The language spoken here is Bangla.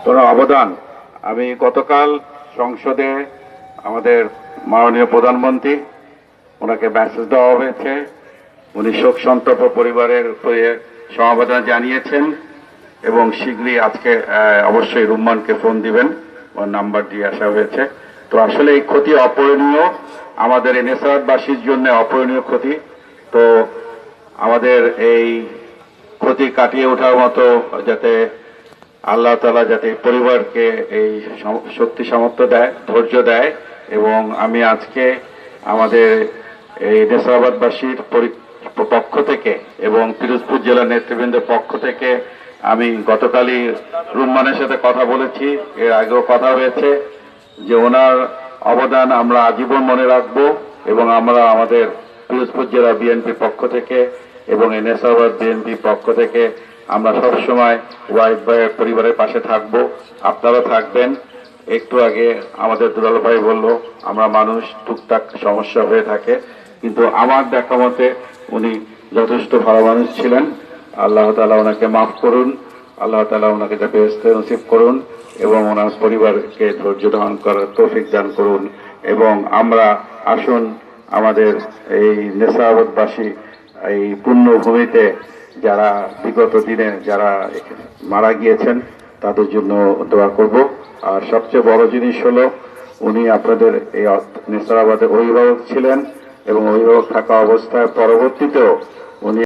কোনো অবদান। আমি গতকাল সংসদে আমাদের মাননীয় প্রধানমন্ত্রী ওনাকে মেসেজ দেওয়া হয়েছে, উনি শোক সন্তপ্ত পরিবারের সমবেদনা জানিয়েছেন এবং শীঘ্রই আজকে অবশ্যই রুম্মানকে ফোন দিবেন, ওর নাম্বার দিয়ে আসা হয়েছে। তো আসলে এই ক্ষতি অপূরণীয়, আমাদের এই নেসারাবাসীর জন্য অপূরণীয় ক্ষতি। তো আমাদের এই ক্ষতি কাটিয়ে ওঠার মতো যাতে আল্লাহ তাআলা যাতে পরিবারকে এই শক্তি সামর্থ্য দেয়, ধৈর্য দেয়। এবং আমি আজকে আমাদের এই নেসারাবাদবাসীর পক্ষ থেকে এবং পিরোজপুর জেলার নেতৃবৃন্দের পক্ষ থেকে আমি গতকালই রুম্মানের সাথে কথা বলেছি, এর আগেও কথা হয়েছে যে ওনার অবদান আমরা আজীবন মনে রাখব এবং আমরা আমাদের পিরোজপুর জেলা বিএনপির পক্ষ থেকে এবং এই নেসারাবাদ বিএনপির পক্ষ থেকে আমরা সবসময় ওয়াহিদ ভাইয়ের পরিবারের পাশে থাকব, আপনারা থাকবেন। একটু আগে আমাদের দুলাল ভাই বলল আমরা মানুষ, টুকটাক সমস্যা হয়ে থাকে, কিন্তু আমার দেখা মতে উনি যথেষ্ট ভালো মানুষ ছিলেন। আল্লাহ তাআলা ওনাকে মাফ করুন, আল্লাহ তাআলা ওনাকে বেহেশত নসিব করুন এবং ওনার পরিবারকে ধৈর্য ধারণ করার তৌফিক দান করুন। এবং আমরা আসুন আমাদের এই নেসারাবাদবাসী এই পুণ্যভূমিতে যারা বিগত দিনে যারা মারা গিয়েছেন তাদের জন্য দোয়া করব। আর সবচেয়ে বড় জিনিস হলো উনি আপনাদের এই নেসারাবাদের অভিভাবক ছিলেন এবং অভিভাবক থাকা অবস্থায় পরবর্তীতেও উনি